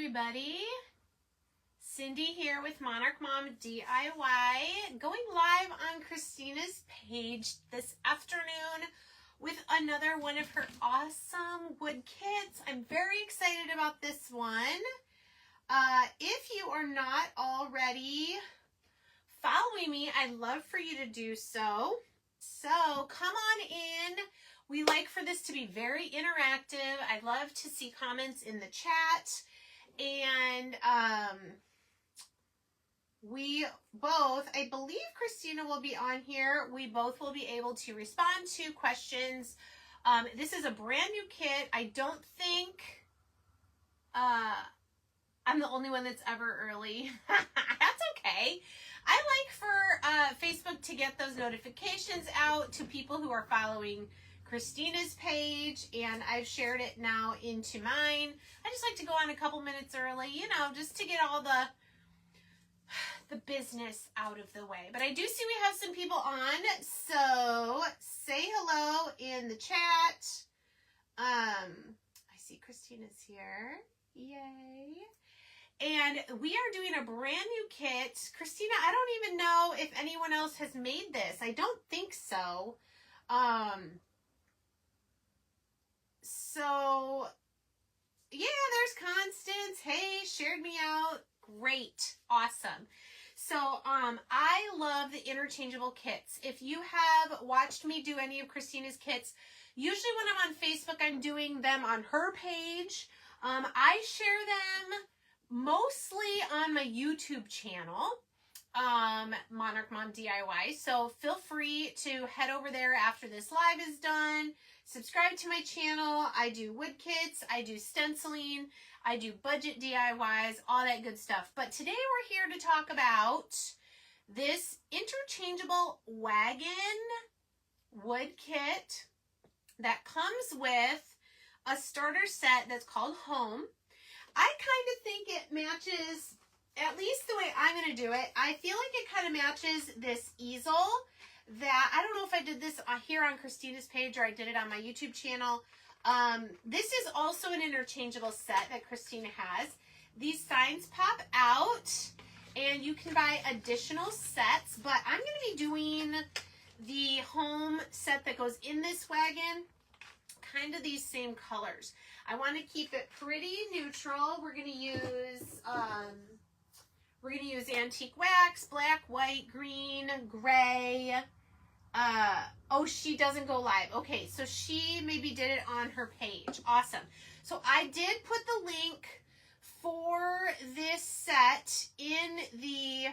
everybody. Cindy here with Monarch Mom DIY, going live on Christina's page this afternoon with another one of her awesome wood kits. I'm very excited about this one. If you are not already following me, I'd love for you to do so. So come on in. We like for this to be very interactive. I love to see comments in the chat. And we both, I believe Christina will be on here. We both will be able to respond to questions. This is a brand new kit. I don't think I'm the only one that's ever early. That's okay. I like for Facebook to get those notifications out to people who are following Christina's page, and I've shared it now into mine. I just like to go on a couple minutes early, you know, just to get all the business out of the way. But I do see we have some people on, so say hello in the chat. I see Christina's here. Yay. And we are doing a brand new kit. Christina, I don't even know if anyone else has made this. I don't think so. So, yeah, there's Constance. Hey, shared me out. Great. Awesome. So, I love the interchangeable kits. If you have watched me do any of Christina's kits, usually when I'm on Facebook, I'm doing them on her page. I share them mostly on my YouTube channel, Monarch Mom DIY. So feel free to head over there after this live is done. Subscribe to my channel. I do wood kits, I do stenciling, I do budget DIYs, all that good stuff. But today we're here to talk about this interchangeable Wagon wood kit that comes with a starter set that's called Home. I kind of think it matches, at least the way I'm going to do it, I feel like it kind of matches this easel that, I don't know if I did this here on Christina's page or I did it on my YouTube channel. This is also an interchangeable set that Christina has. These signs pop out and you can buy additional sets, but I'm going to be doing the Home set that goes in this wagon, kind of these same colors. I want to keep it pretty neutral. We're going to use antique wax, black, white, green, gray. Oh, she doesn't go live. Okay, so she maybe did it on her page. Awesome. So I did put the link for this set in the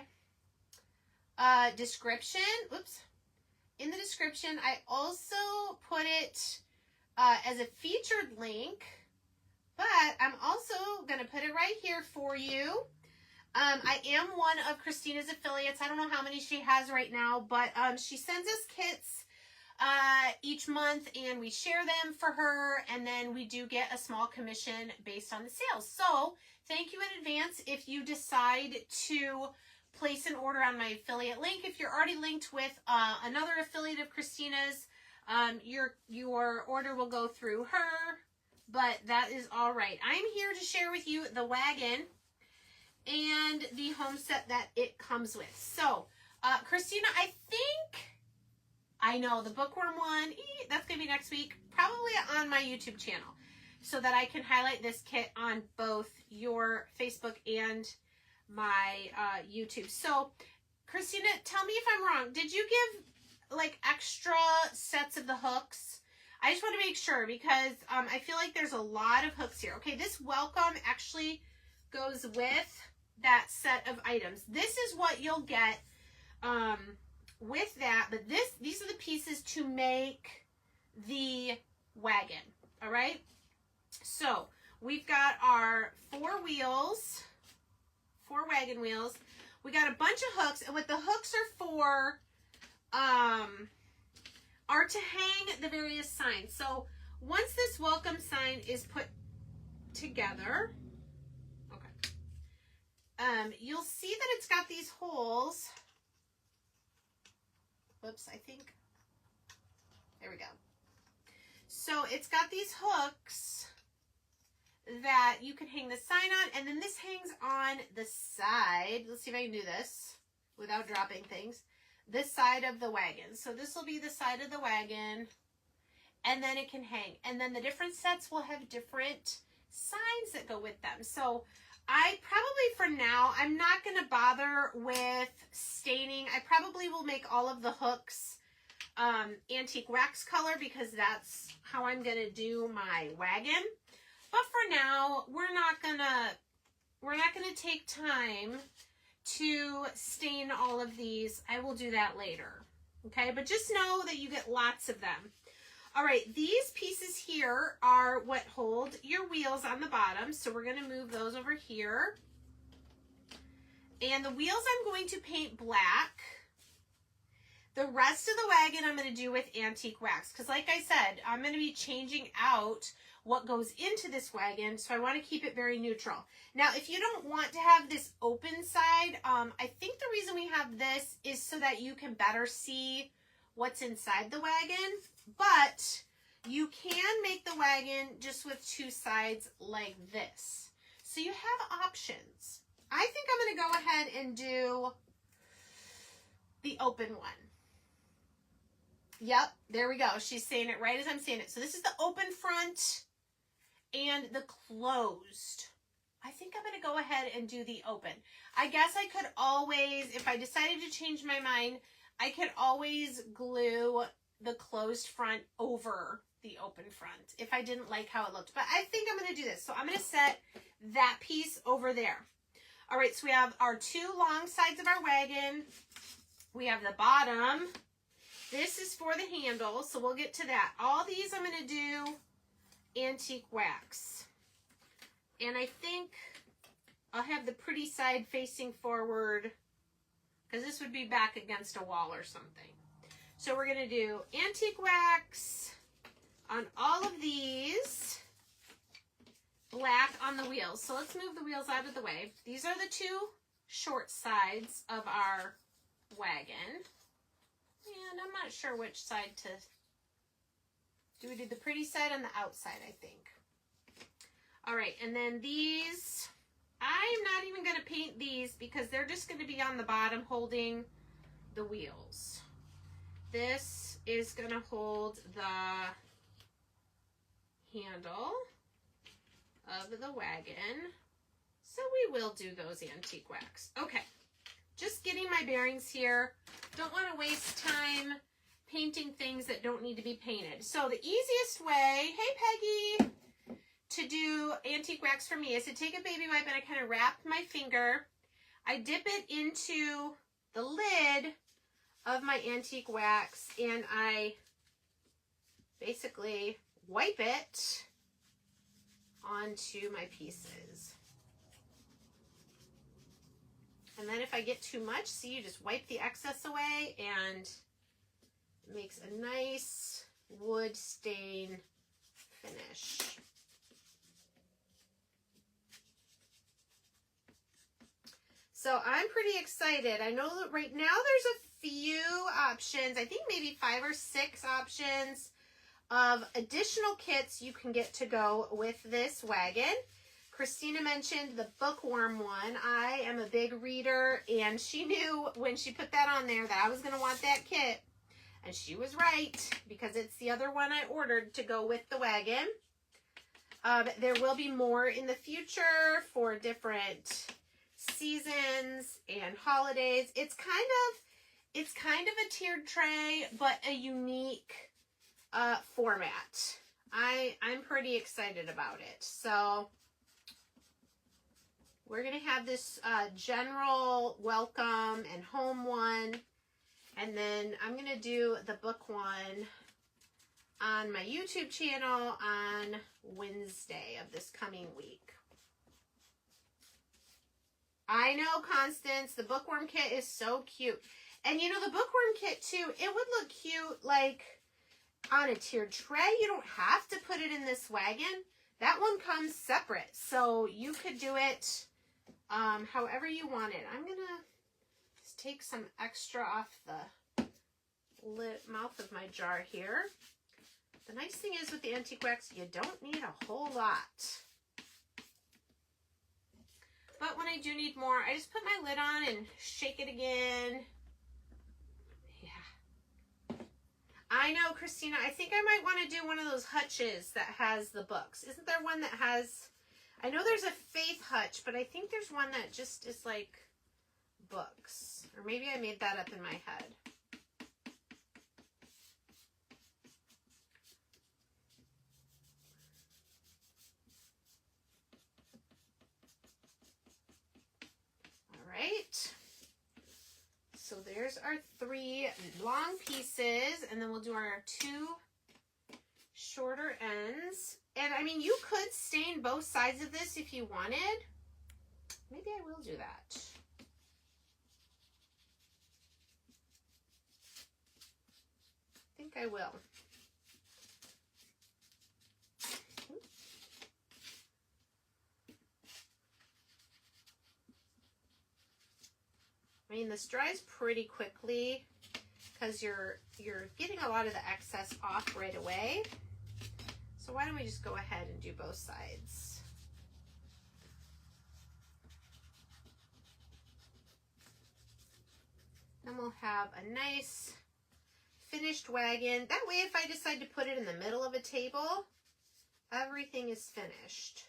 description. Oops. In the description, I also put it as a featured link, but I'm also going to put it right here for you. I am one of Christina's affiliates. I don't know how many she has right now, but she sends us kits each month and we share them for her, and then we do get a small commission based on the sales. So thank you in advance if you decide to place an order on my affiliate link. If you're already linked with another affiliate of Christina's, your order will go through her, but that is all right. I'm here to share with you the Wagon and the Home set that it comes with. So, Christina, I know the bookworm one, that's going to be next week, probably on my YouTube channel, so that I can highlight this kit on both your Facebook and my YouTube. So, Christina, tell me if I'm wrong. Did you give like extra sets of the hooks? I just want to make sure because I feel like there's a lot of hooks here. Okay, this welcome actually goes with that set of items. This is what you'll get with that, but these are the pieces to make the wagon. All right, so we've got our four wagon wheels. We got a bunch of hooks, and what the hooks are for are to hang the various signs. So once this welcome sign is put together, you'll see that it's got these holes. Whoops, I think. There we go. So it's got these hooks that you can hang the sign on, and then this hangs on the side. Let's see if I can do this without dropping things. This side of the wagon. So this will be the side of the wagon, and then it can hang. And then the different sets will have different signs that go with them. So I probably, for now, I'm not going to bother with staining. I probably will make all of the hooks antique wax color, because that's how I'm going to do my wagon. But for now, we're not gonna take time to stain all of these. I will do that later. Okay, but just know that you get lots of them. All right, these pieces here are what hold your wheels on the bottom. So we're gonna move those over here. And the wheels I'm going to paint black. The rest of the wagon I'm going to do with antique wax, because like I said, I'm going to be changing out what goes into this wagon, so I want to keep it very neutral. Now, if you don't want to have this open side, I think the reason we have this is so that you can better see what's inside the wagon, but you can make the wagon just with two sides like this. So you have options. I think I'm going to go ahead and do the open one. Yep, there we go. She's saying it right as I'm saying it. So this is the open front and the closed. I think I'm going to go ahead and do the open. I guess I could always, if I decided to change my mind, I could always glue the closed front over the open front if I didn't like how it looked. But I think I'm going to do this. So I'm going to set that piece over there. All right, so we have our two long sides of our wagon. We have the bottom. This is for the handle, so we'll get to that. All these I'm going to do antique wax. And I think I'll have the pretty side facing forward, because this would be back against a wall or something. So we're going to do antique wax on all of these, black on the wheels. So let's move the wheels out of the way. These are the two short sides of our wagon. And I'm not sure which side to do. We do the pretty side on the outside, I think. All right, and then these, I'm not even going to paint these because they're just going to be on the bottom holding the wheels. This is going to hold the handle of the wagon. So we will do those antique wax. Okay. Just getting my bearings here. Don't want to waste time painting things that don't need to be painted. So the easiest way, hey Peggy, to do antique wax for me is to take a baby wipe and I kind of wrap my finger. I dip it into the lid of my antique wax and I basically wipe it onto my pieces. And then if I get too much, see, you just wipe the excess away and it makes a nice wood stain finish. So I'm pretty excited. I know that right now there's a few options, I think maybe 5 or 6 options of additional kits you can get to go with this wagon. Christina mentioned the bookworm one. I am a big reader, and she knew when she put that on there that I was going to want that kit. And she was right, because it's the other one I ordered to go with the wagon. There will be more in the future for different seasons and holidays. It's kind of a tiered tray, but a unique format. I'm pretty excited about it. So we're going to have this general welcome and home one. And then I'm going to do the book one on my YouTube channel on Wednesday of this coming week. I know, Constance, the bookworm kit is so cute. And you know, the bookworm kit too, it would look cute like on a tiered tray. You don't have to put it in this wagon. That one comes separate. So you could do it however you want it. I'm going to just take some extra off the mouth of my jar here. The nice thing is with the antique wax, you don't need a whole lot. But when I do need more, I just put my lid on and shake it again. Yeah. I know, Christina, I think I might want to do one of those hutches that has the books. Isn't there one that has, I know there's a Faith hutch, but I think there's one that just is like books. Or maybe I made that up in my head. Right, so there's our 3 long pieces, and then we'll do our 2 shorter ends. And I mean, you could stain both sides of this if you wanted. Maybe I will do that. I think I will. I mean, this dries pretty quickly because you're getting a lot of the excess off right away. So why don't we just go ahead and do both sides? Then we'll have a nice finished wagon. That way, if I decide to put it in the middle of a table, everything is finished.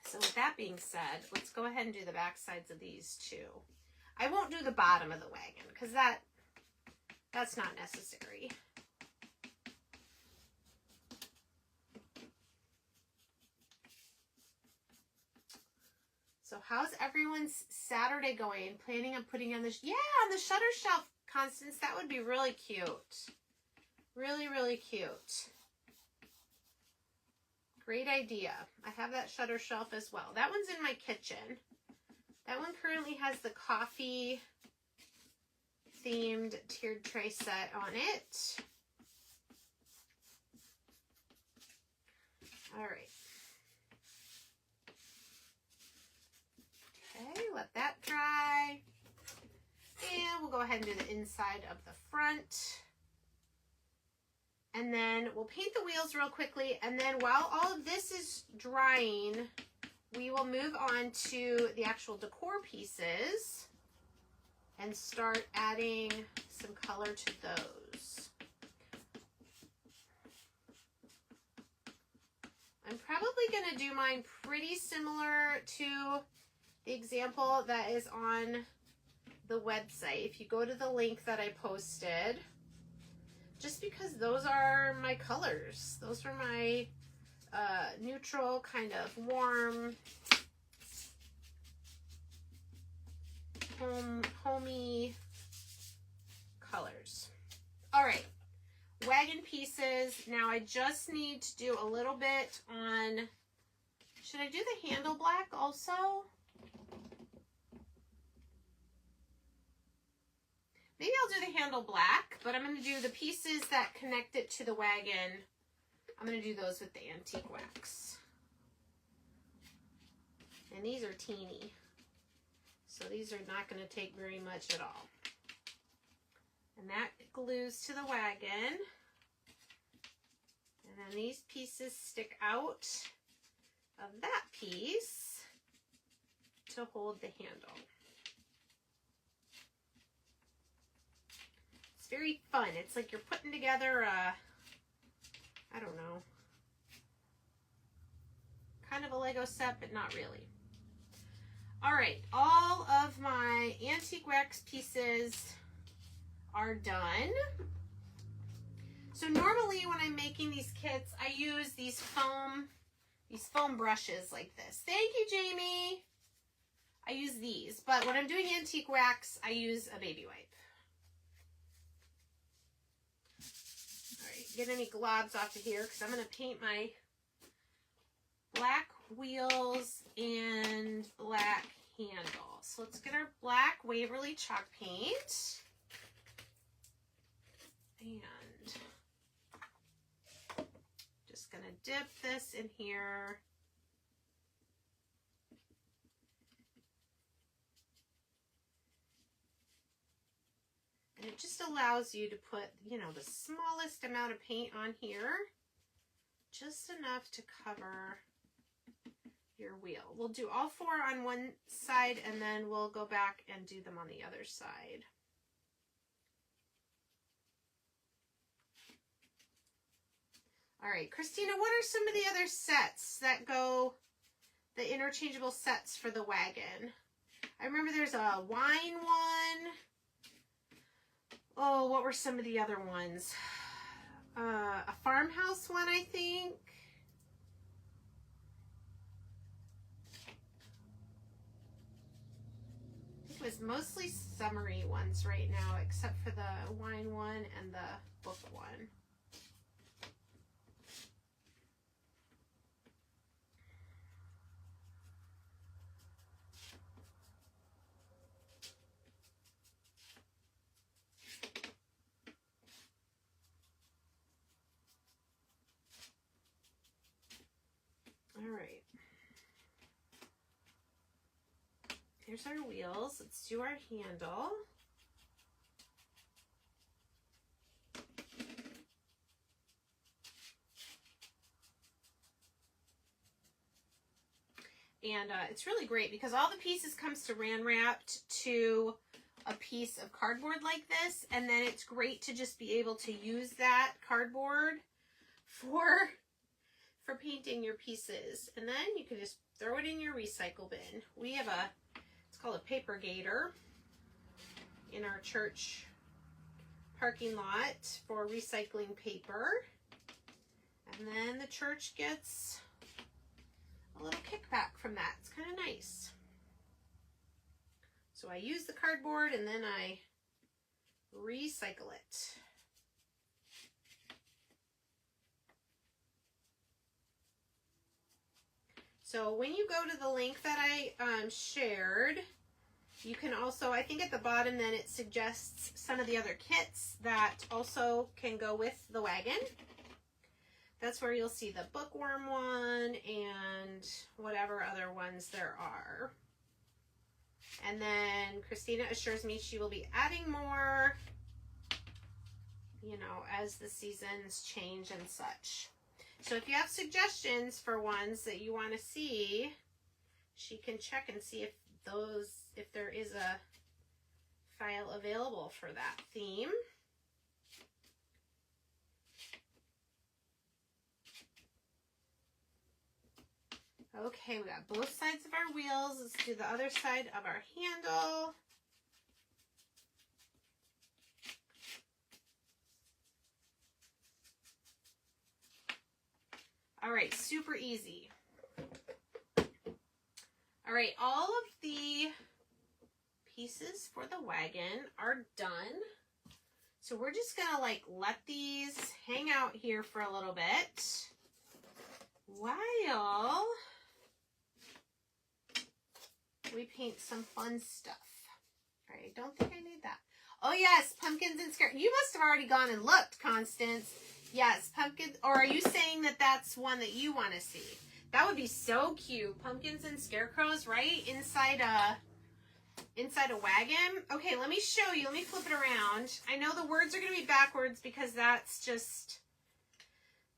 So with that being said, let's go ahead and do the back sides of these too. I won't do the bottom of the wagon because that's not necessary. So how's everyone's Saturday going? Planning on putting on the, on the shutter shelf, Constance, that would be really cute. Really, really cute. Great idea. I have that shutter shelf as well. That one's in my kitchen. That one currently has the coffee themed tiered tray set on it. All right. Okay, let that dry. And we'll go ahead and do the inside of the front. And then we'll paint the wheels real quickly. And then while all of this is drying, we will move on to the actual decor pieces and start adding some color to those. I'm probably going to do mine pretty similar to the example that is on the website. If you go to the link that I posted, just because those are my colors. Those are my neutral, kind of warm, homey colors. All right, wagon pieces. Now I just need to do a little bit on, should I do the handle black also? Maybe I'll do the handle black, but I'm going to do the pieces that connect it to the wagon. I'm going to do those with the antique wax. And these are teeny. So these are not going to take very much at all. And that glues to the wagon. And then these pieces stick out of that piece to hold the handle. Very fun. It's like you're putting together a, I don't know, kind of a Lego set, but not really. All right, all of my antique wax pieces are done. So normally when I'm making these kits, I use these foam brushes like this. Thank you, Jamie. I use these, but when I'm doing antique wax, I use a baby wipe. Get any globs off of here because I'm going to paint my black wheels and black handle. So let's get our black Waverly chalk paint. And just going to dip this in here. And it just allows you to put, you know, the smallest amount of paint on here just enough to cover your wheel. We'll do all 4 on one side and then we'll go back and do them on the other side. All right, Christina, what are some of the other sets that go, the interchangeable sets for the wagon? I remember there's a wine one. Oh, what were some of the other ones? A farmhouse one, I think. It was mostly summery ones right now, except for the wine one and the book one. All right. Here's our wheels. Let's do our handle. And it's really great because all the pieces come saran wrapped to a piece of cardboard like this, and then it's great to just be able to use that cardboard for painting your pieces. And then you can just throw it in your recycle bin. We have it's called a paper gator in our church parking lot for recycling paper. And then the church gets a little kickback from that. It's kind of nice. So I use the cardboard and then I recycle it. So when you go to the link that I shared, you can also, I think at the bottom then it suggests some of the other kits that also can go with the wagon. That's where you'll see the bookworm one and whatever other ones there are. And then Christina assures me she will be adding more, you know, as the seasons change and such. So if you have suggestions for ones that you want to see, she can check and see if there is a file available for that theme. Okay, we got both sides of our wheels. Let's do the other side of our handle. All right, super easy. All right, all of the pieces for the wagon are done. So we're just gonna like let these hang out here for a little bit while we paint some fun stuff. All right, I don't think I need that. Oh yes, pumpkins and scarecrows. You must have already gone and looked, Constance. Yes, pumpkins. Or are you saying that that's one that you want to see? That would be so cute. Pumpkins and scarecrows, right? Inside a wagon. Okay, let me show you. Let me flip it around. I know the words are going to be backwards because that's just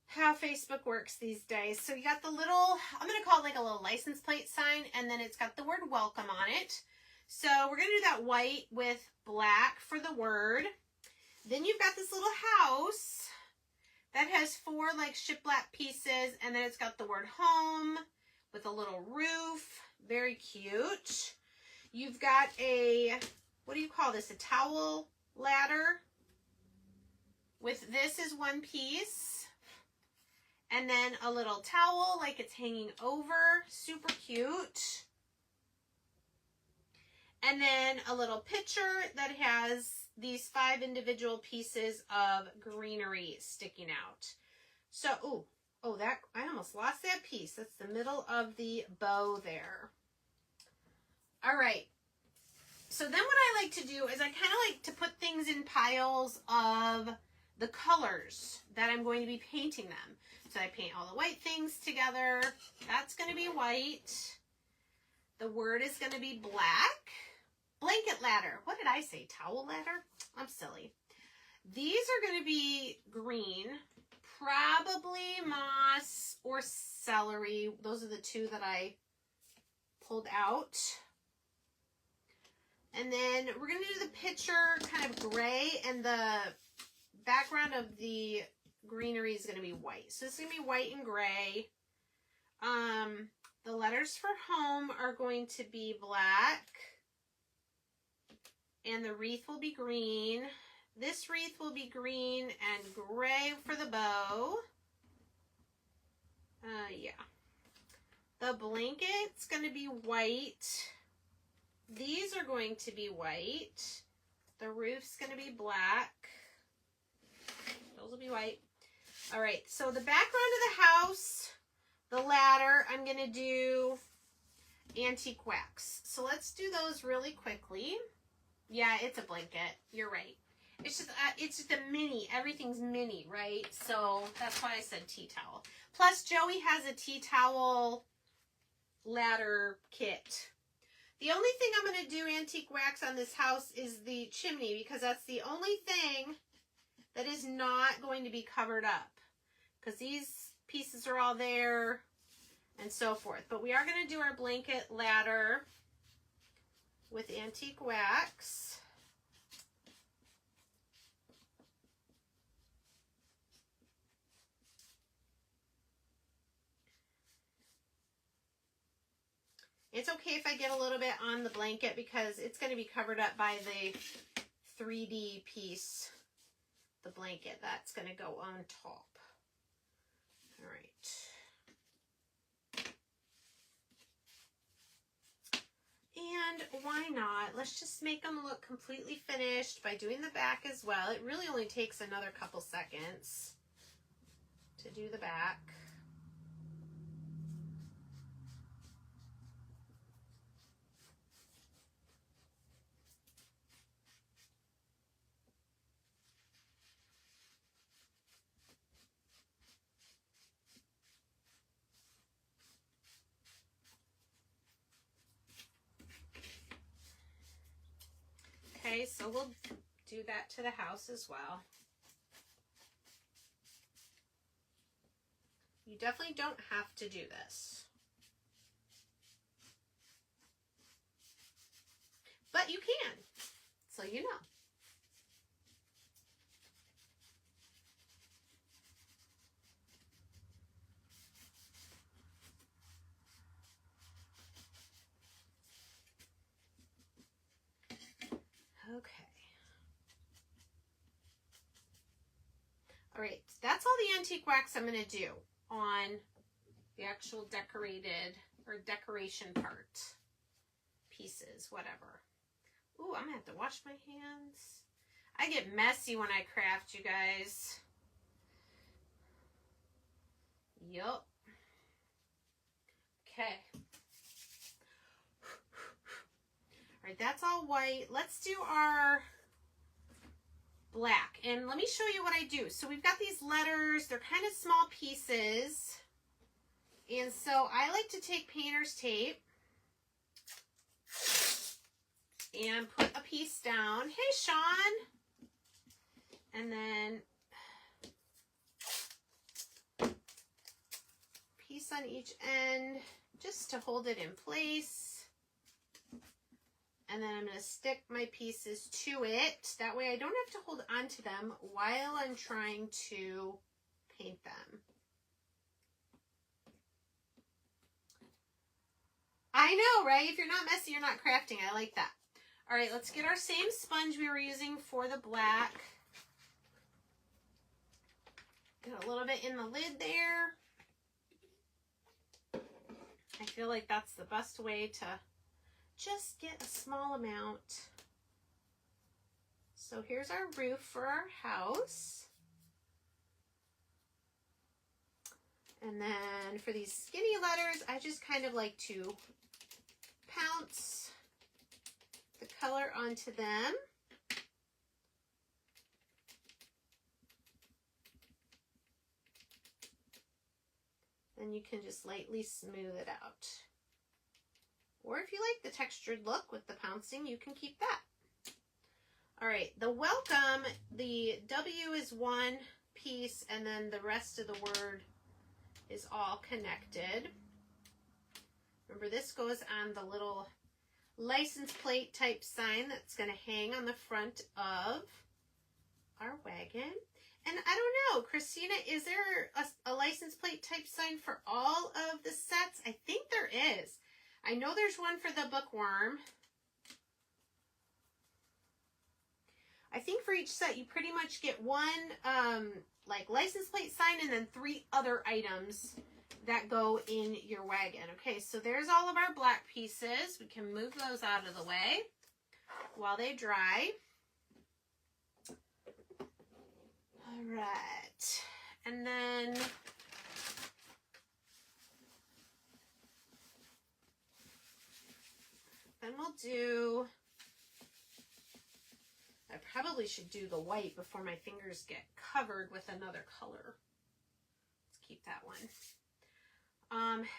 how Facebook works these days. So you got the little, I'm going to call it like a little license plate sign, and then it's got the word welcome on it. So we're going to do that white with black for the word. Then you've got this little house that has 4 like shiplap pieces, and then it's got the word home with a little roof. Very cute. You've got a, what do you call this? A towel ladder. With this is one piece. And then a little towel like it's hanging over. Super cute. And then a little pitcher that has these 5 individual pieces of greenery sticking out. So, oh, that, I almost lost that piece. That's the middle of the bow there. All right. So then what I like to do is I kind of like to put things in piles of the colors that I'm going to be painting them. So I paint all the white things together. That's going to be white. The word is going to be black. Blanket ladder. What did I say? Towel ladder? I'm silly. These are going to be green. probably moss or celery. Those are the two that I pulled out. And then we're going to do the picture kind of gray, and the background of the greenery is going to be white. So it's going to be white and gray. The letters for home are going to be black. And the wreath will be green. This wreath will be green and gray for the bow. Yeah. The blanket's going to be white. These are going to be white. The roof's going to be black. Those will be white. All right, so the background of the house, the ladder, I'm going to do antique wax. So let's do those really quickly. Yeah, it's a blanket. You're right. It's just a mini. Everything's mini, right? So that's why I said tea towel. Plus, Joey has a tea towel ladder kit. The only thing I'm going to do antique wax on this house is the chimney, because that's the only thing that is not going to be covered up, because these pieces are all there and so forth. But we are going to do our blanket ladder with antique wax. It's okay if I get a little bit on the blanket, because it's going to be covered up by the 3D piece, the blanket that's going to go on top. All right. And why not? Let's just make them look completely finished by doing the back as well. It really only takes another couple seconds to do the back. Okay, so we'll do that to the house as well. You definitely don't have to do this, but you can, so you know. Okay. All right, that's all the antique wax I'm going to do on the actual decorated or decoration part, pieces, whatever. Ooh, I'm going to have to wash my hands. I get messy when I craft, you guys. Yup. Okay. All right, that's all white. Let's do our black. And let me show you what I do. So we've got these letters. They're kind of small pieces. And so I like to take painter's tape and put a piece down. Hey, Sean. And then piece on each end just to hold it in place. And then I'm going to stick my pieces to it. That way I don't have to hold on to them while I'm trying to paint them. I know, right? If you're not messy, you're not crafting. I like that. All right, let's get our same sponge we were using for the black. Get a little bit in the lid there. I feel like that's the best way to just get a small amount. So here's our roof for our house. And then for these skinny letters, I just kind of like to pounce the color onto them. Then you can just lightly smooth it out. Or if you like the textured look with the pouncing, you can keep that. All right, the welcome, the W is one piece, and then the rest of the word is all connected. Remember, this goes on the little license plate type sign that's going to hang on the front of our wagon. And I don't know, Christina, is there a license plate type sign for all of the sets? I think there is. I know there's one for the bookworm. I think for each set you pretty much get one like license plate sign and then 3 other items that go in your wagon. Okay, so there's all of our black pieces. We can move those out of the way while they dry. All right, and then we'll do, I probably should do the white before my fingers get covered with another color. Let's keep that one.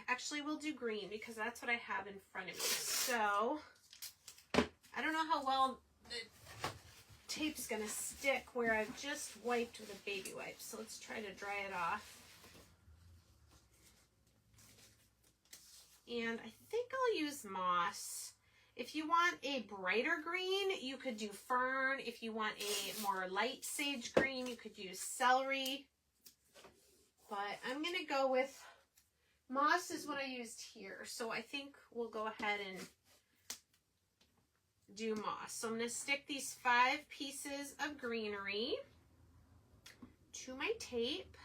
Actually, we'll do green because that's what I have in front of me. So, I don't know how well the tape's gonna stick where I've just wiped with a baby wipe. So let's try to dry it off. And I think I'll use moss. If you want a brighter green, you could do fern. If you want a more light sage green, you could use celery. But I'm gonna go with moss is what I used here. So I think we'll go ahead and do moss. So I'm going to stick these 5 pieces of greenery to my tape.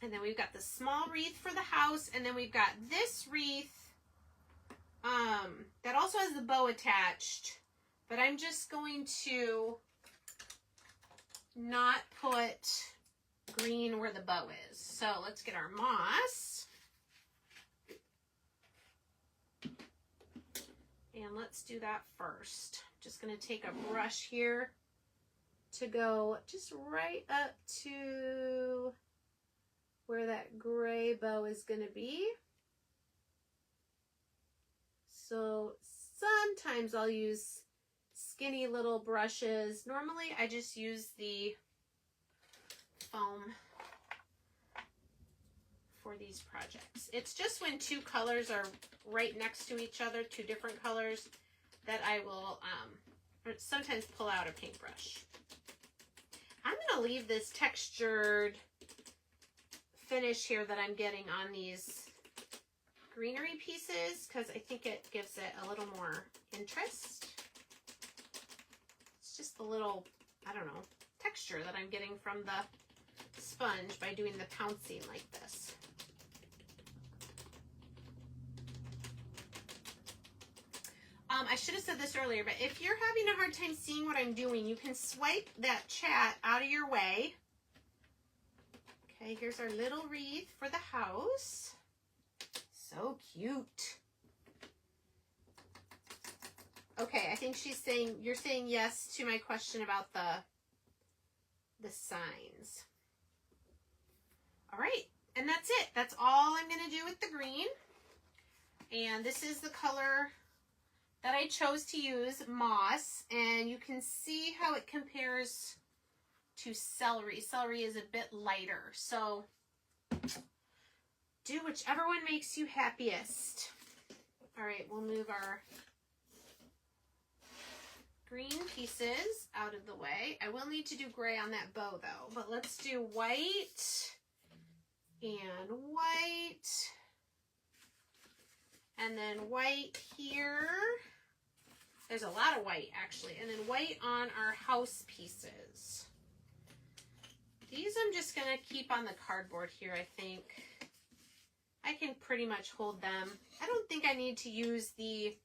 And then we've got the small wreath for the house. And then we've got this wreath that also has the bow attached. But I'm just going to not put green where the bow is. So let's get our moss. And let's do that first. Just going to take a brush here to go just right up to where that gray bow is going to be. So sometimes I'll use skinny little brushes. Normally I just use the foam for these projects. It's just when 2 colors are right next to each other, 2 different colors, that I will sometimes pull out a paintbrush. I'm going to leave this textured finish here that I'm getting on these greenery pieces because I think it gives it a little more interest. It's just a little, I don't know, texture that I'm getting from the sponge by doing the pouncing like this. I should have said this earlier, but if you're having a hard time seeing what I'm doing, you can swipe that chat out of your way. Okay, here's our little wreath for the house. So cute. Okay, I think she's saying, you're saying yes to my question about the signs. All right, and that's it. That's all I'm going to do with the green. And this is the color that I chose to use, moss, and you can see how it compares to celery. Celery is a bit lighter, so do whichever one makes you happiest. All right, we'll move our green pieces out of the way. I will need to do gray on that bow though, but let's do white and white, and then white here. There's a lot of white actually, and then white on our house pieces. These I'm just gonna keep on the cardboard here, I think. I can pretty much hold them. I don't think I need to use the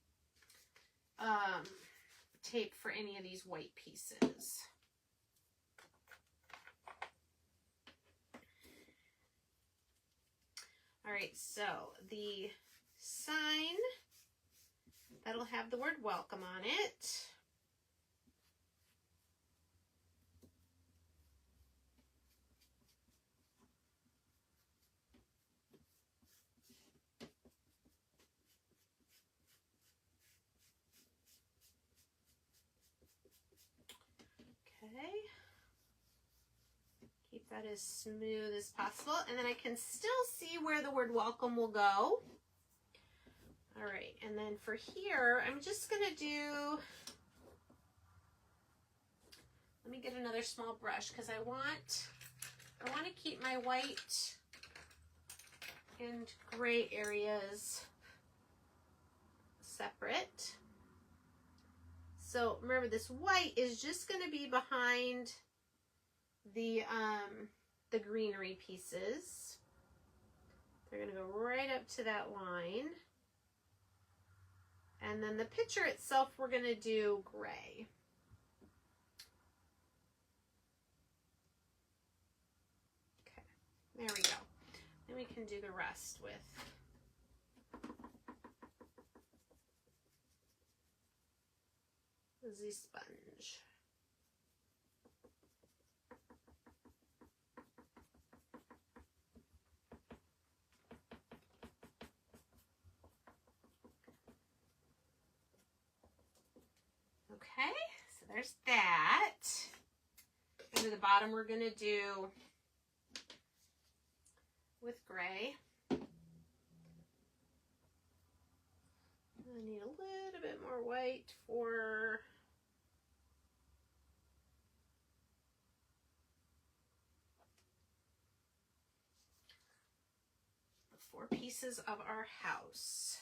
tape for any of these white pieces. All right, so the sign, that'll have the word welcome on it. Okay. that as smooth as possible. And then I can still see where the word welcome will go. All right, and then for here, I'm just gonna do, let me get another small brush because I want to keep my white and gray areas separate. So remember, this white is just going to be behind the greenery pieces. They're going to go right up to that line. And then the picture itself, we're going to do gray. Okay, there we go. Then we can do the rest with the sponge. Okay, so there's that. Under the bottom, we're going to do with gray. I need a little bit more white for the 4 pieces of our house.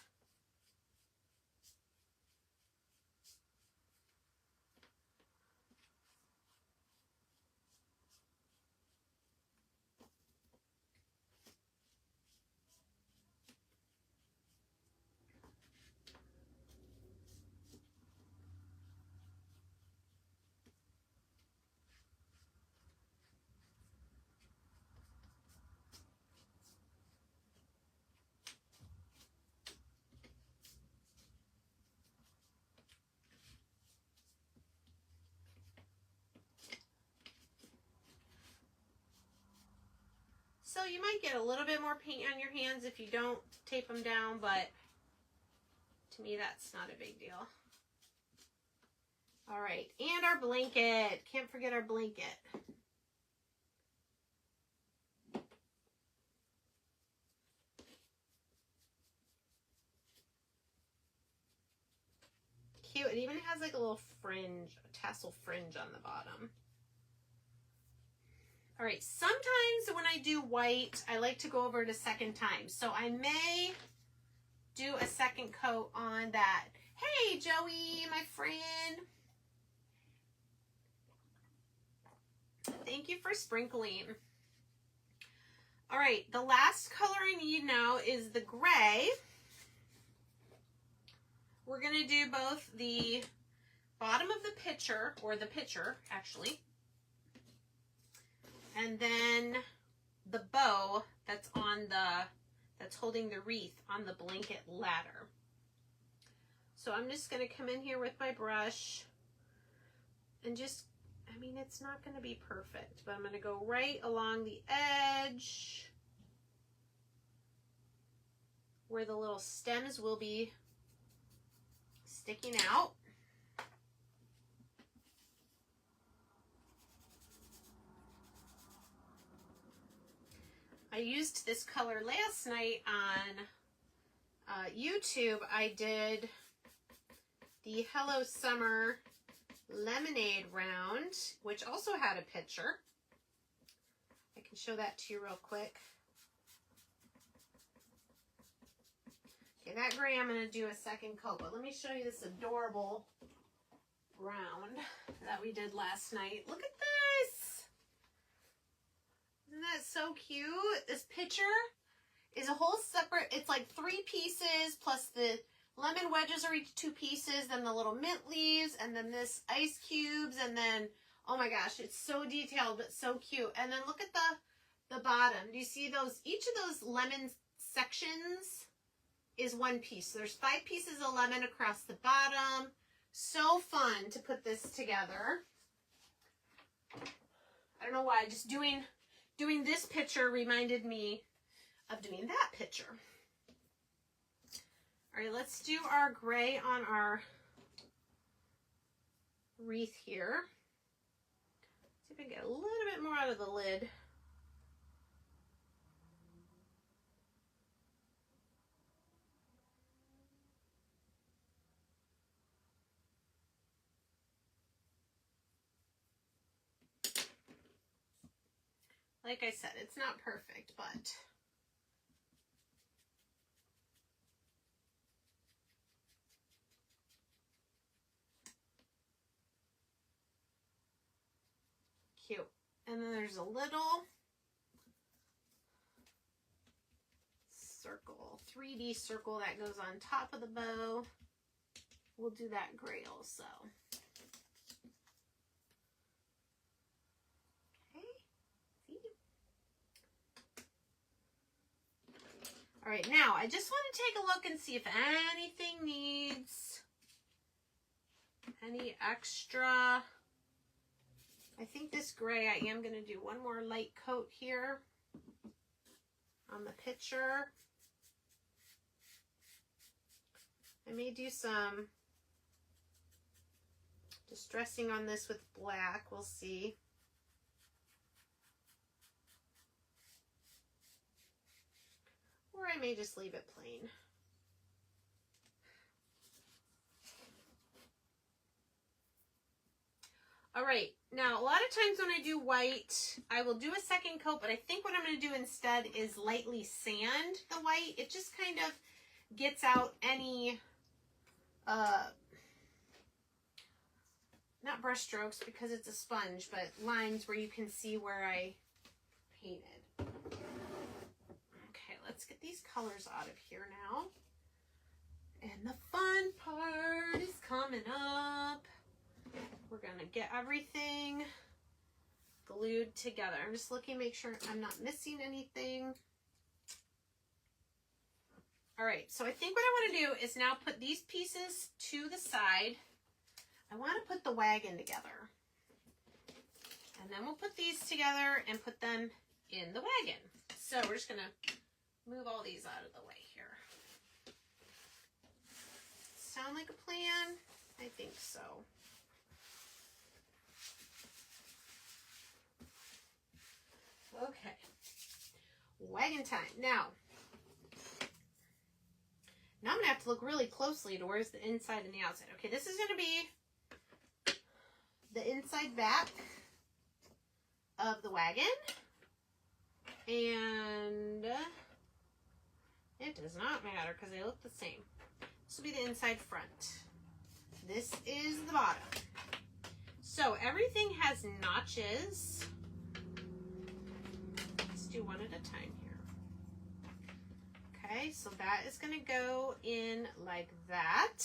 So you might get a little bit more paint on your hands if you don't tape them down, but to me that's not a big deal. All right, and our blanket. Can't forget our blanket. Cute. It even has like a little fringe, a tassel fringe on the bottom. All right, sometimes when I do white, I like to go over it a second time. So I may do a second coat on that. Hey, Joey, my friend. Thank you for sprinkling. All right, the last color I need now is the gray. We're going to do both the bottom of the pitcher, or the pitcher, actually, and then the bow that's on that's holding the wreath on the blanket ladder. So I'm just going to come in here with my brush and just, I mean, it's not going to be perfect, but I'm going to go right along the edge where the little stems will be sticking out. I used this color last night on YouTube. I did the Hello Summer Lemonade round, which also had a picture. I can show that to you real quick. Okay, that gray I'm going to do a second coat, but let me show you this adorable round that we did last night. Look at this! Isn't that so cute? This picture is a whole separate, it's like 3 pieces, plus the lemon wedges are each 2 pieces, then the little mint leaves, and then this ice cubes, and then, oh my gosh, it's so detailed, but so cute. And then look at the bottom. Do you see those? Each of those lemon sections is 1 piece. So there's 5 pieces of lemon across the bottom. So fun to put this together. I don't know why, just doing this picture reminded me of doing that picture. All right, let's do our gray on our wreath here. See if I can get a little bit more out of the lid. Like I said, it's not perfect, but cute. And then there's a little circle, 3D circle that goes on top of the bow. We'll do that gray also. Okay. See? All right, now I just want to take a look and see if anything needs any extra. I think this gray, I am going to do one more light coat here on the picture. I may do some distressing on this with black. We'll see. Or I may just leave it plain. All right, now a lot of times when I do white, I will do a second coat, but I think what I'm going to do instead is lightly sand the white. It just kind of gets out any, not brush strokes because it's a sponge, but lines where you can see where I painted. Okay, let's get these colors out of here now. And the fun part is coming up. We're going to get everything glued together. I'm just looking, make sure I'm not missing anything. All right, so I think what I want to do is now put these pieces to the side. I want to put the wagon together. And then we'll put these together and put them in the wagon. So we're just going to move all these out of the way here. Sound like a plan? I think so. Okay, wagon time. Now I'm going to have to look really closely to where's the inside and the outside. Okay, this is going to be the inside back of the wagon. And it does not matter because they look the same. This will be the inside front. This is the bottom. So everything has notches. Do one at a time here. Okay, so that is going to go in like that.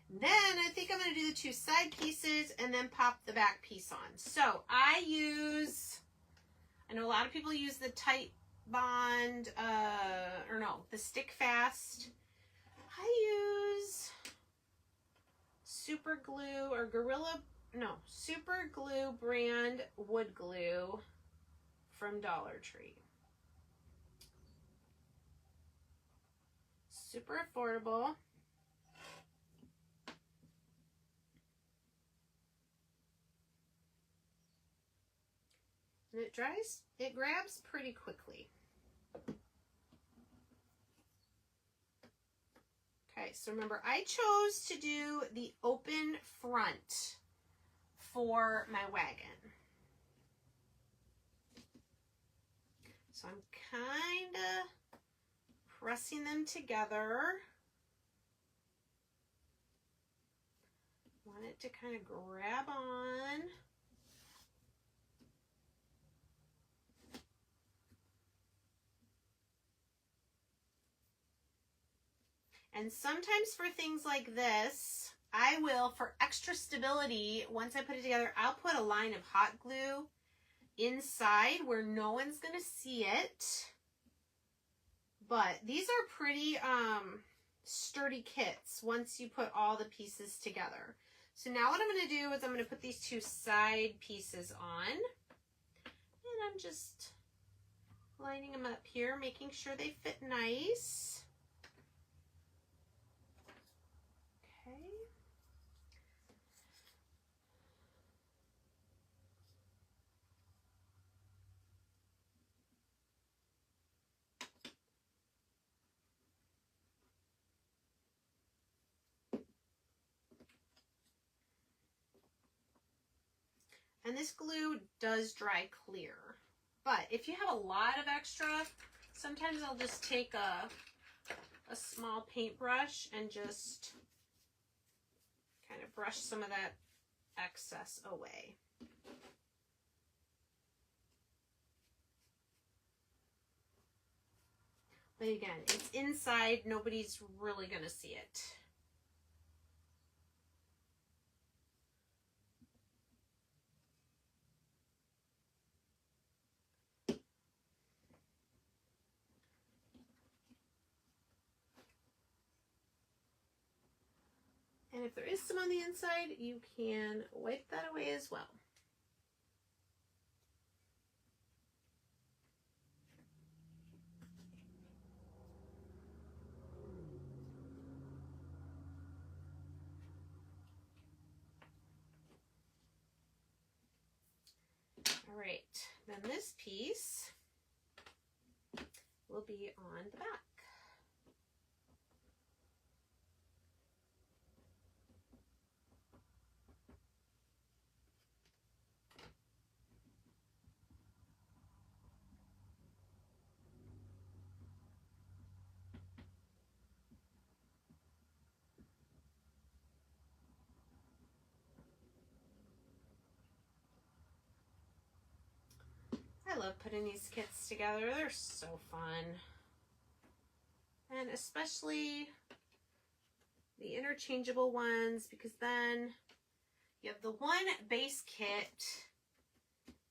Then I think I'm going to do the two side pieces and then pop the back piece on. So I know a lot of people use the tight bond, the stick fast. I use super glue or super glue brand wood glue from Dollar Tree. Super affordable. And it grabs pretty quickly. Okay, so remember I chose to do the open front for my wagon. So I'm kind of pressing them together. Want it to kind of grab on. And sometimes for things like this, I will, for extra stability, once I put it together, I'll put a line of hot glue inside where no one's gonna see it. But these are pretty sturdy kits once you put all the pieces together. So now what I'm gonna do is I'm gonna put these two side pieces on. And I'm just lining them up here, making sure they fit nice. Okay. And this glue does dry clear. But if you have a lot of extra, sometimes I'll just take a small paintbrush and just kind of brush some of that excess away. But again, it's inside. Nobody's really going to see it. And if there is some on the inside, you can wipe that away as well. All right, then this piece will be on the back. I love putting these kits together. They're so fun. And especially the interchangeable ones, because then you have the one base kit,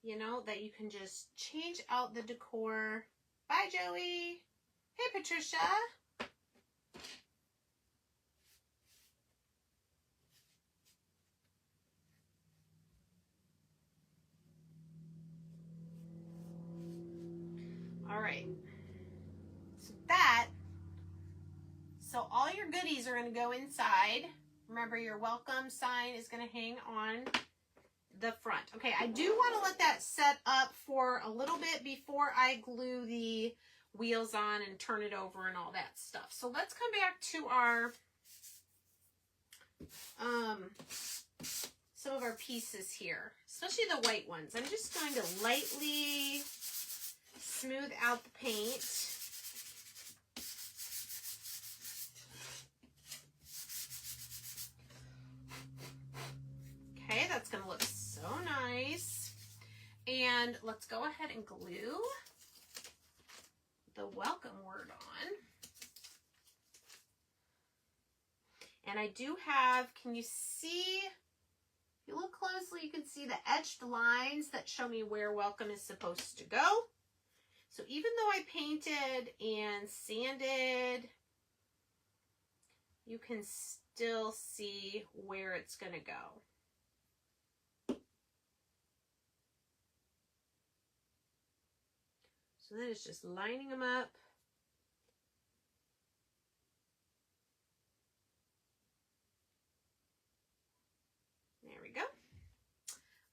you know, that you can just change out the decor. Bye, Joey. Hey, Patricia. All right. So all your goodies are going to go inside. Remember, your welcome sign is going to hang on the front. Okay, I do want to let that set up for a little bit before I glue the wheels on and turn it over and all that stuff. So let's come back to our some of our pieces here, especially the white ones. I'm just going to lightly smooth out the paint. Okay, that's going to look so nice. And let's go ahead and glue the welcome word on. And I do have, can you see, if you look closely, you can see the etched lines that show me where welcome is supposed to go. So even though I painted and sanded, you can still see where it's going to go. So then it's just lining them up. There we go.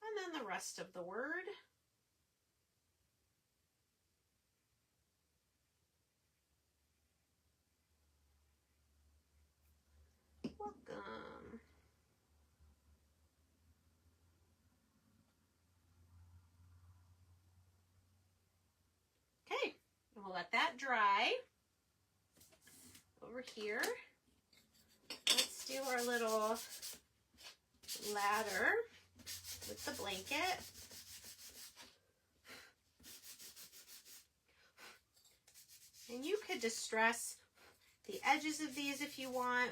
And then the rest of the word. Welcome. Okay, and we'll let that dry. Over here, let's do our little ladder with the blanket. And you could distress the edges of these if you want.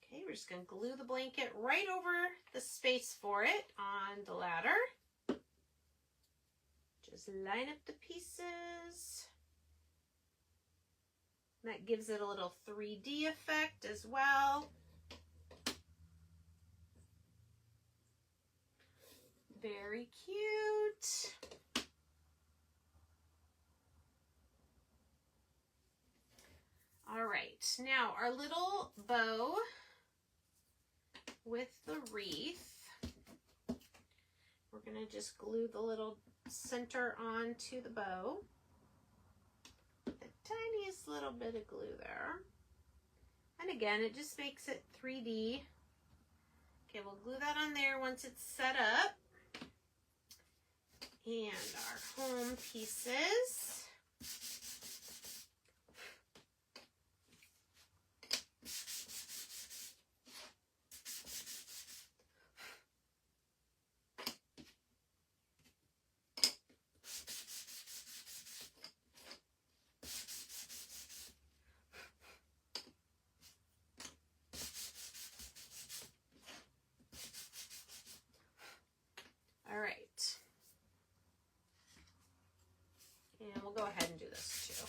Okay, we're just going to glue the blanket right over the space for it on the ladder. Just line up the pieces. That gives it a little 3D effect as well. Very cute. All right, now our little bow with the wreath. We're going to just glue the little center onto the bow. The tiniest little bit of glue there. And again, it just makes it 3D. Okay, we'll glue that on there once it's set up. And our home pieces. All right. And we'll go ahead and do this too.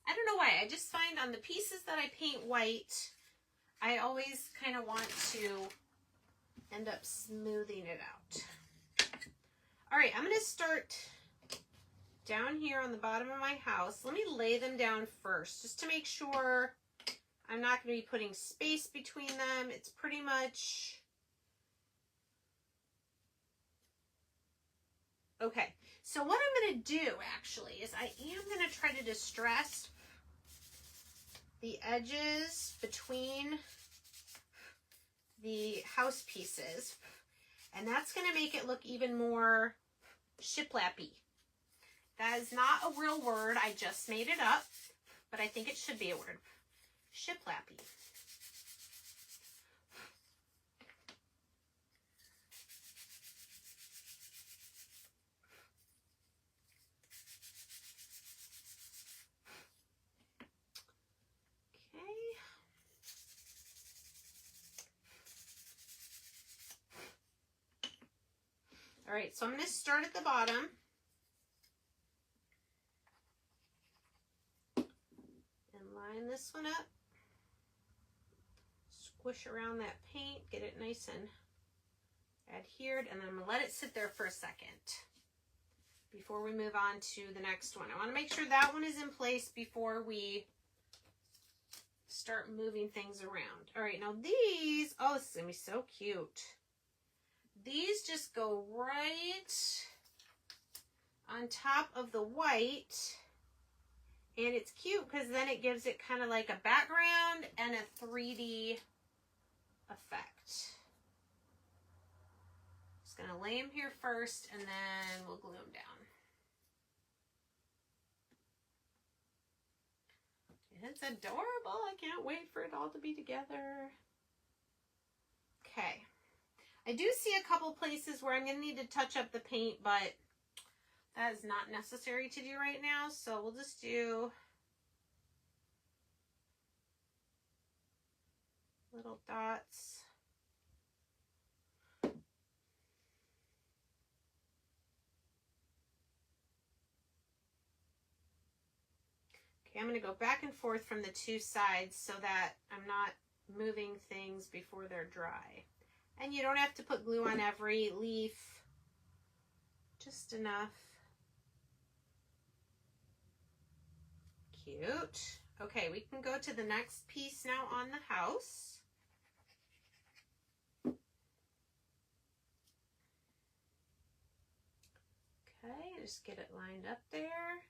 I don't know why. I just find on the pieces that I paint white, I always kind of want to end up smoothing it out. All right, I'm going to start down here on the bottom of my house. Let me lay them down first just to make sure I'm not going to be putting space between them. It's pretty much... Okay, so what I'm going to do actually is I am going to try to distress the edges between the house pieces, and that's going to make it look even more shiplappy. That is not a real word, I just made it up, but I think it should be a word. Shiplappy. All right, so I'm going to start at the bottom. And line this one up. Squish around that paint, get it nice and adhered, and then I'm going to let it sit there for a second before we move on to the next one. I want to make sure that one is in place before we start moving things around. All right, now these, oh, this is going to be so cute. These just go right on top of the white, and it's cute because then it gives it kind of like a background and a 3D effect. Just gonna lay them here first and then we'll glue them down. It's adorable. I can't wait for it all to be together. Okay. I do see a couple places where I'm going to need to touch up the paint, but that is not necessary to do right now. So we'll just do little dots. Okay, I'm going to go back and forth from the two sides so that I'm not moving things before they're dry. And you don't have to put glue on every leaf, just enough. Cute. Okay, we can go to the next piece now on the house. Okay, just get it lined up there.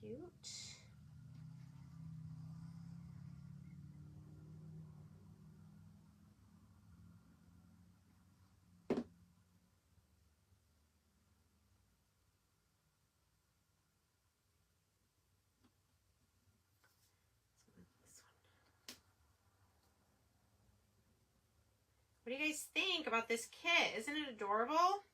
Cute. What do you guys think about this kit? Isn't it adorable?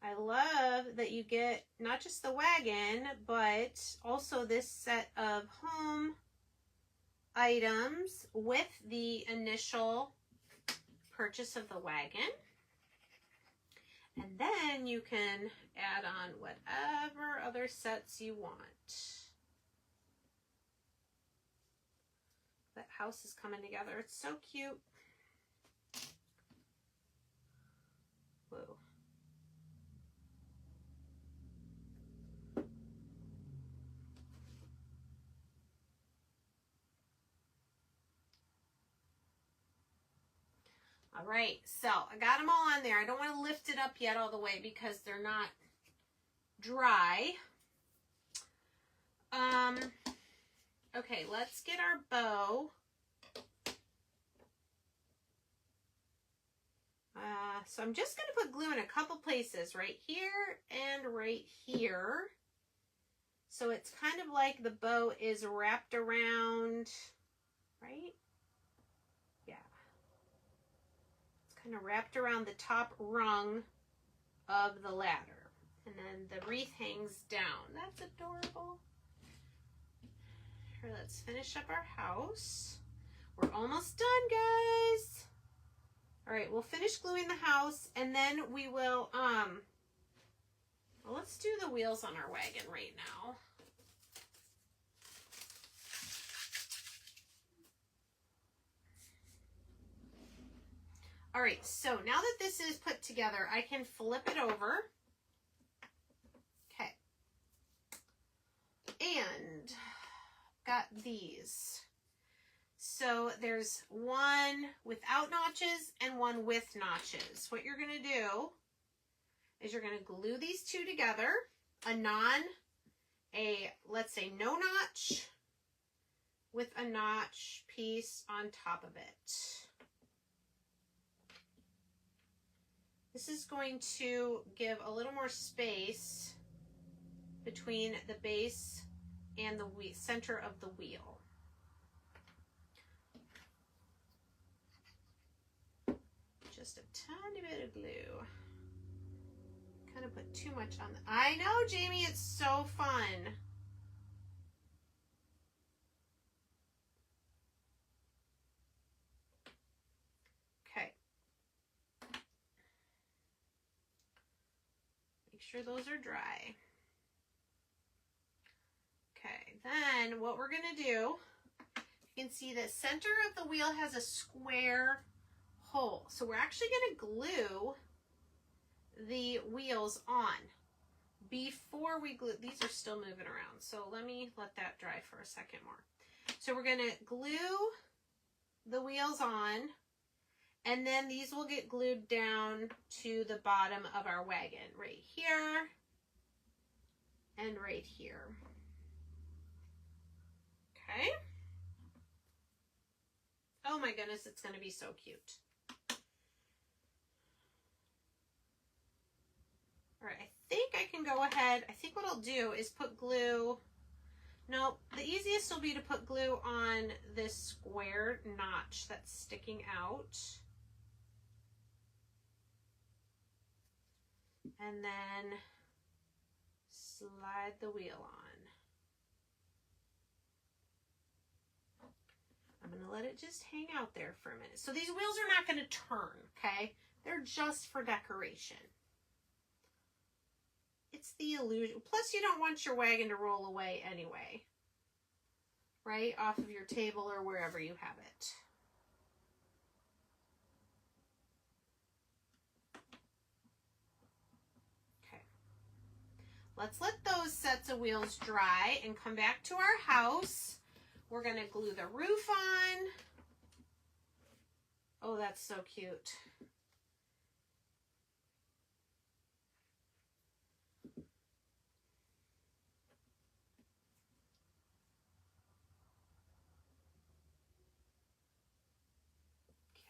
I love that you get not just the wagon, but also this set of home items with the initial purchase of the wagon. And then you can add on whatever other sets you want. That house is coming together. It's so cute. Whoa. All right, so I got them all on there. I don't want to lift it up yet all the way because they're not dry. Okay, let's get our bow. So I'm just going to put glue in a couple places, right here and right here. So it's kind of like the bow is wrapped around, right? Yeah. It's kind of wrapped around the top rung of the ladder. And then the wreath hangs down. That's adorable. Here, let's finish up our house. We're almost done, guys. All right, we'll finish gluing the house, and then we will, well, let's do the wheels on our wagon right now. All right, so now that this is put together, I can flip it over. Okay. And got these. So there's one without notches and one with notches. What you're going to do is you're going to glue these two together, let's say no notch with a notch piece on top of it. This is going to give a little more space between the base and the center of the wheel. Just a tiny bit of glue. Kind of put too much on the... I know, Jamie, it's so fun. Okay. Make sure those are dry. Okay, then what we're going to do, you can see the center of the wheel has a square hole. So we're actually going to glue the wheels on before we glue. These are still moving around, so let that dry for a second more. So we're going to glue the wheels on, and then these will get glued down to the bottom of our wagon, right here and right here. Okay. Oh my goodness, it's going to be so cute. All right, I think I can go ahead. I think what I'll do is put glue. No, the easiest will be to put glue on this square notch that's sticking out. And then slide the wheel on. I'm going to let it just hang out there for a minute. So these wheels are not going to turn, okay? They're just for decoration. It's the illusion. Plus, you don't want your wagon to roll away anyway, right? Off of your table or wherever you have it. Okay. Let's let those sets of wheels dry and come back to our house. We're going to glue the roof on. Oh, that's so cute.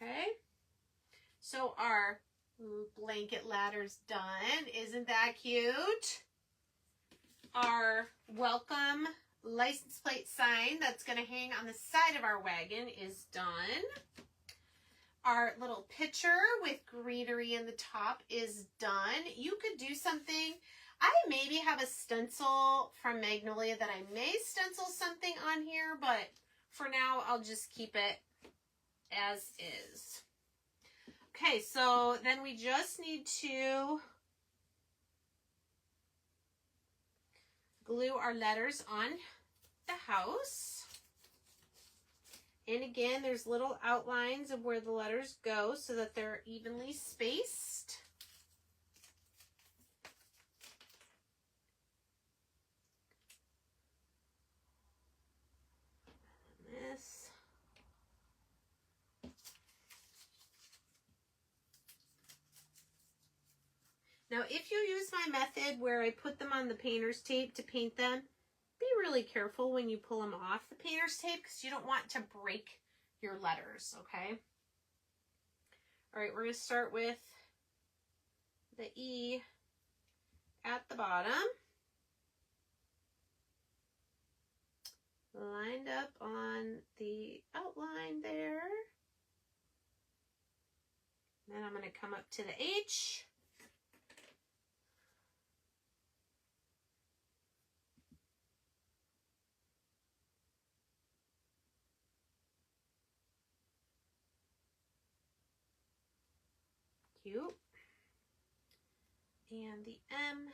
Okay, so our blanket ladder's done. Isn't that cute? Our welcome license plate sign that's going to hang on the side of our wagon is done. Our little picture with greenery in the top is done. You could do something. I maybe have a stencil from Magnolia that I may stencil something on here, but for now I'll just keep it as is. Okay, so then we just need to glue our letters on the house. And again, there's little outlines of where the letters go so that they're evenly spaced. This. Now, if you use my method where I put them on the painter's tape to paint them, be be really careful when you pull them off the painter's tape because you don't want to break your letters, okay? All right, we're going to start with the E at the bottom. Lined up on the outline there. Then I'm going to come up to the H. Cute. And the M.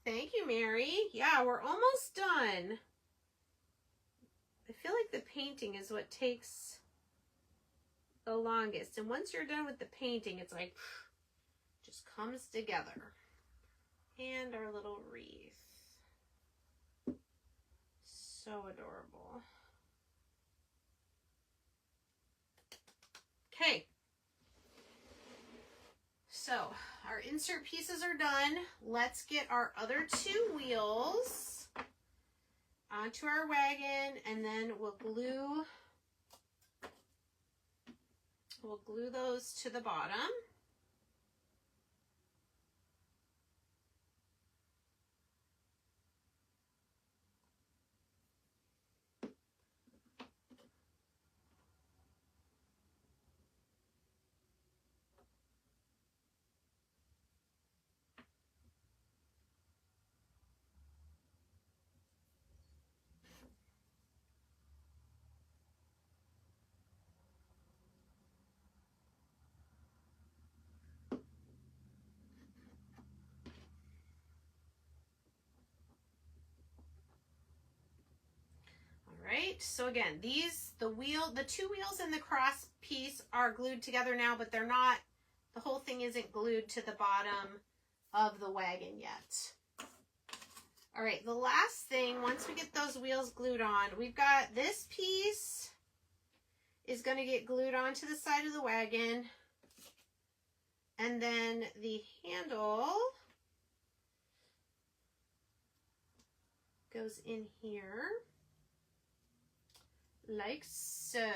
Thank you, Mary. Yeah, we're almost done. I feel like the painting is what takes the longest. And once you're done with the painting, it's like, just comes together. And our little wreath. So adorable. Okay. So our insert pieces are done. Let's get our other two wheels onto our wagon, and then we'll glue those to the bottom. Right, so again, the two wheels and the cross piece are glued together now, but they're not, the whole thing isn't glued to the bottom of the wagon yet. All right, the last thing, once we get those wheels glued on, we've got this piece is going to get glued onto the side of the wagon, and then the handle goes in here. Like so.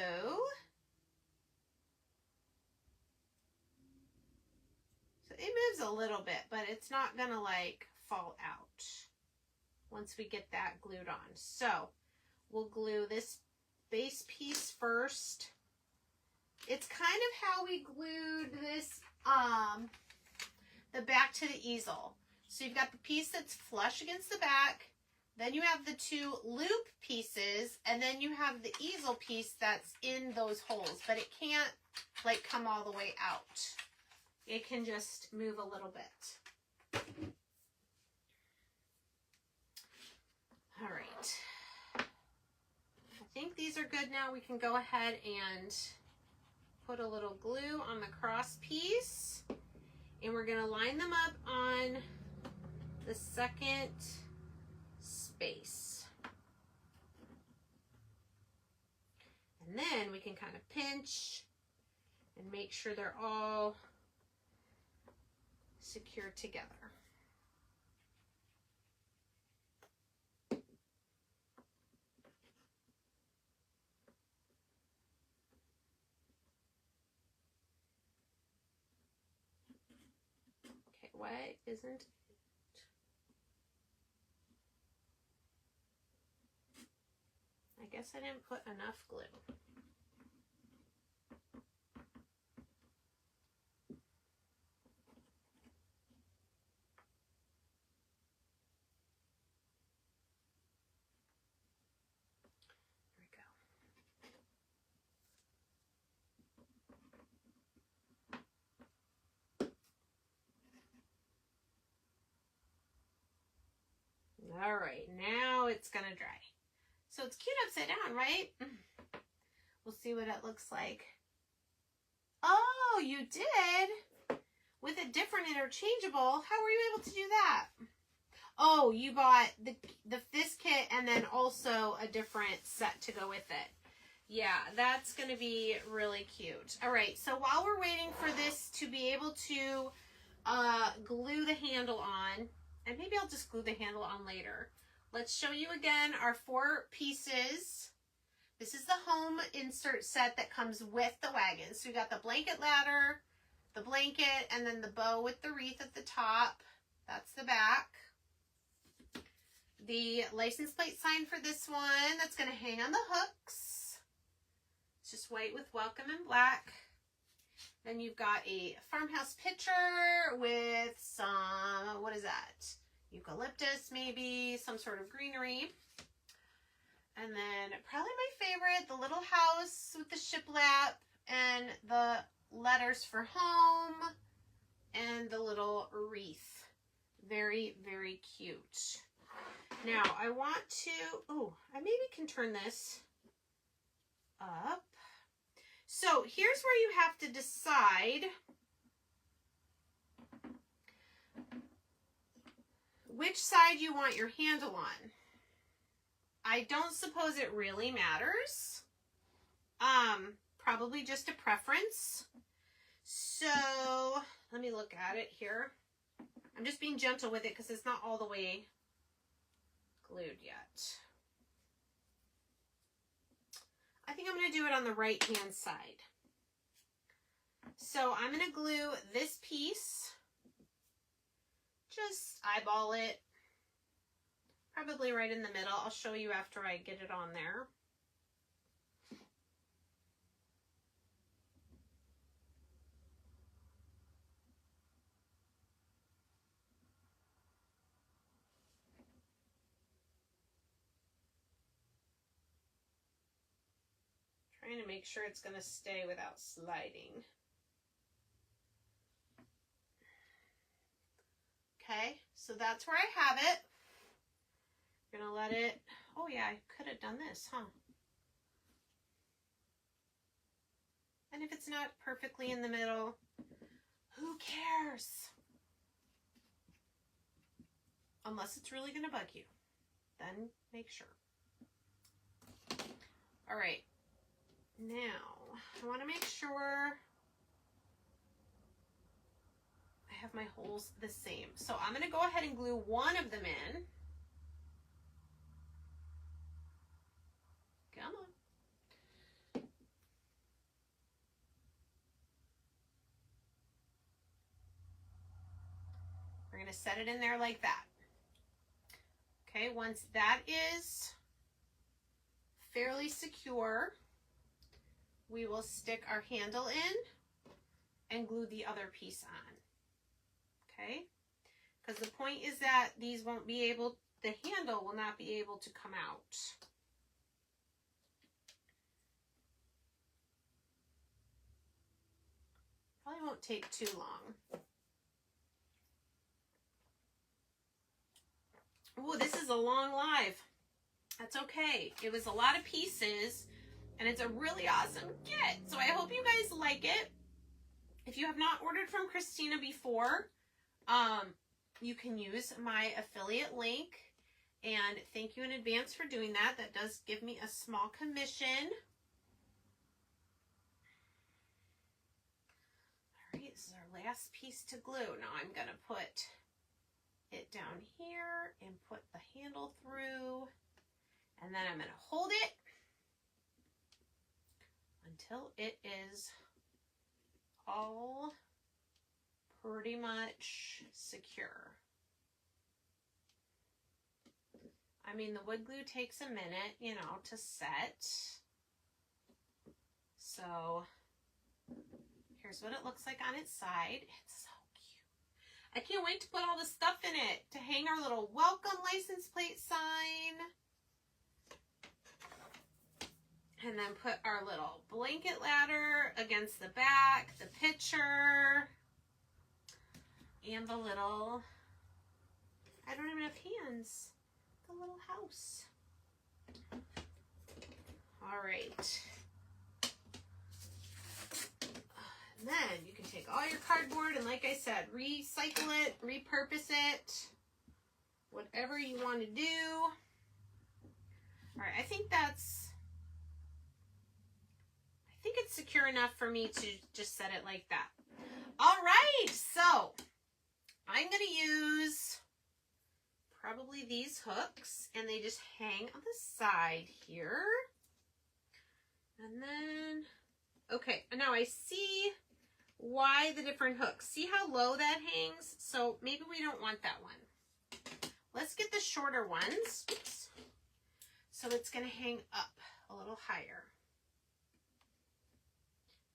So it moves a little bit, but it's not gonna like fall out once we get that glued on. So we'll glue this base piece first. It's kind of how we glued this, the back to the easel. So you've got the piece that's flush against the back. Then you have the two loop pieces, and then you have the easel piece that's in those holes, but it can't like come all the way out. It can just move a little bit. All right. I think these are good now. We can go ahead and put a little glue on the cross piece, and we're going to line them up on the second space. And then we can kind of pinch and make sure they're all secured together. Okay, why isn't it? I guess I didn't put enough glue. There we go. All right, now it's gonna dry. So it's cute upside down, right? We'll see what it looks like. Oh, you did? With a different interchangeable. How were you able to do that? Oh, you bought this kit and then also a different set to go with it. Yeah, that's going to be really cute. All right, so while we're waiting for this to be able to glue the handle on, and maybe I'll just glue the handle on later. Let's show you again our 4 pieces. This is the home insert set that comes with the wagon. So we got the blanket ladder, the blanket, and then the bow with the wreath at the top. That's the back. The license plate sign for this one, that's going to hang on the hooks. It's just white with welcome in black. Then you've got a farmhouse picture with some, what is that? Eucalyptus, maybe, some sort of greenery. And then probably my favorite, the little house with the shiplap and the letters for home and the little wreath. Very, very cute. Now I want to, I maybe can turn this up. So here's where you have to decide which side you want your handle on. I don't suppose it really matters. Probably just a preference. So let me look at it here. I'm just being gentle with it because it's not all the way glued yet. I think I'm going to do it on the right hand side. So I'm going to glue this piece. Just eyeball it. Probably right in the middle. I'll show you after I get it on there. Trying to make sure it's going to stay without sliding. Okay, so that's where I have it. Gonna let it, oh yeah, I could have done this, huh? And if it's not perfectly in the middle, who cares? Unless it's really gonna bug you, then make sure. All right, now I wanna make sure I have my holes the same. So I'm gonna go ahead and glue one of them in. Come on. We're going to set it in there like that. Okay, once that is fairly secure, we will stick our handle in and glue the other piece on. Okay? Because the point is that these won't be able, the handle will not be able to come out. Probably won't take too long. Oh, this is a long live. That's okay. It was a lot of pieces, and it's a really awesome kit. So I hope you guys like it. If you have not ordered from Christina before, you can use my affiliate link. And thank you in advance for doing that. That does give me a small commission. This is our last piece to glue. Now I'm going to put it down here and put the handle through, and then I'm going to hold it until it is all pretty much secure. I mean, the wood glue takes a minute, you know, to set. So here's what it looks like on its side. It's so cute. I can't wait to put all the stuff in it, to hang our little welcome license plate sign. And then put our little blanket ladder against the back, the picture, and the little, I don't even have hands, the little house. All right. And then you can take all your cardboard and, like I said, recycle it, repurpose it, whatever you want to do. All right, I think it's secure enough for me to just set it like that. All right, so I'm going to use probably these hooks, and they just hang on the side here. And then, okay, now I see why the different hooks. See how low that hangs? So maybe we don't want that one. Let's get the shorter ones. Oops. So it's going to hang up a little higher.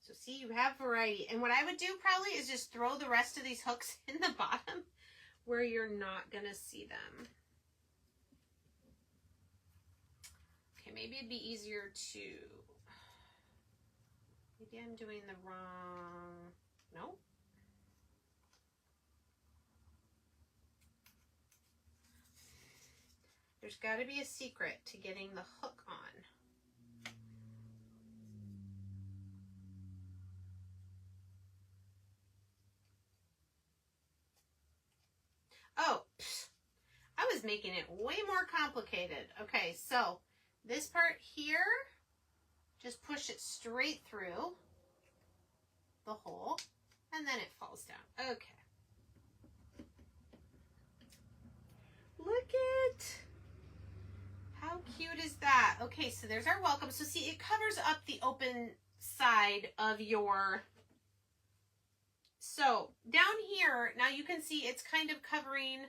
So see, you have variety. And what I would do probably is just throw the rest of these hooks in the bottom where you're not going to see them. Okay, maybe it'd be easier to... Maybe I'm doing the wrong... No. There's got to be a secret to getting the hook on. Oh, I was making it way more complicated. Okay, so this part here, just push it straight through the hole, and then it falls down. Okay. Look at how cute is that? Okay, so there's our welcome. So see, it covers up the open side of your... So down here, now you can see it's kind of covering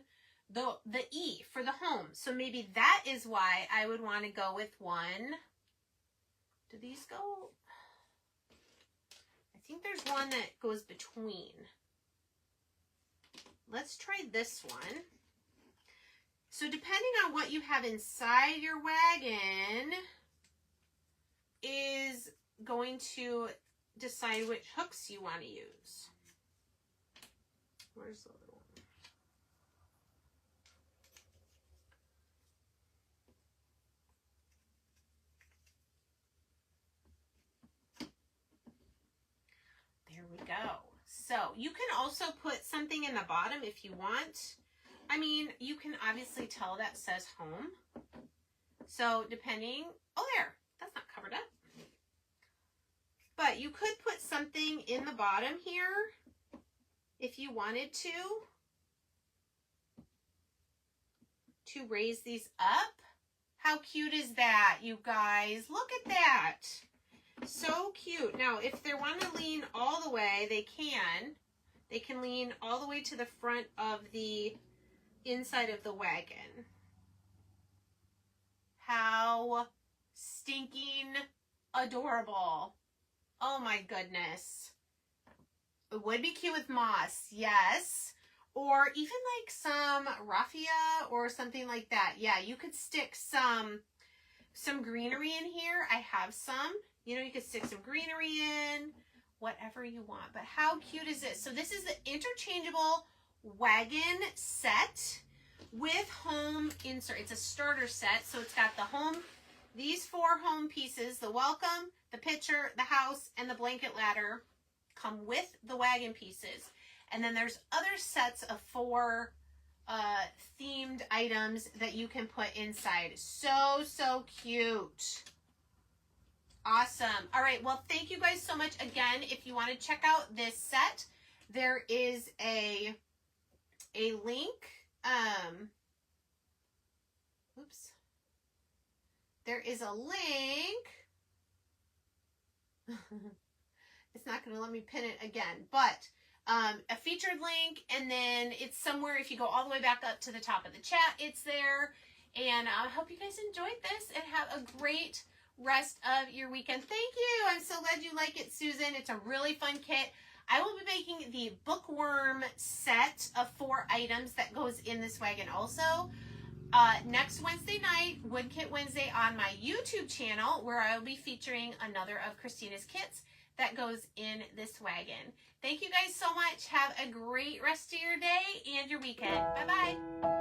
the E for the home. So maybe that is why I would want to go with one. Do these go? I think there's one that goes between. Let's try this one. So depending on what you have inside your wagon is going to decide which hooks you want to use. Where's the other one? There we go. So you can also put something in the bottom if you want. I mean, you can obviously tell that says home. So depending, oh there, that's not covered up. But you could put something in the bottom here if you wanted to raise these up. How cute is that, you guys? Look at that. So cute. Now, if they want to lean all the way, they can. They can lean all the way to the front of the inside of the wagon. How stinking adorable. Oh my goodness. It would be cute with moss, yes. Or even like some raffia or something like that. Yeah, you could stick some greenery in here. I have some. You know, you could stick some greenery in, whatever you want. But how cute is this? So this is the interchangeable wagon set with home insert. It's a starter set. So it's got the home, these 4 home pieces, the welcome, the pitcher, the house, and the blanket ladder come with the wagon pieces. And then there's other sets of 4 themed items that you can put inside. So, so cute. Awesome. All right. Well, thank you guys so much. Again, if you want to check out this set, there is a link. Oops. There is a link. It's not going to let me pin it again, but a featured link, and then it's somewhere, if you go all the way back up to the top of the chat, it's there. And I hope you guys enjoyed this and have a great rest of your weekend. Thank you. I'm so glad you like it, Susan. It's a really fun kit. I will be making the bookworm set of 4 items that goes in this wagon also. Next Wednesday night, Wood Kit Wednesday, on my YouTube channel, where I will be featuring another of Christina's kits that goes in this wagon. Thank you guys so much. Have a great rest of your day and your weekend. Bye-bye.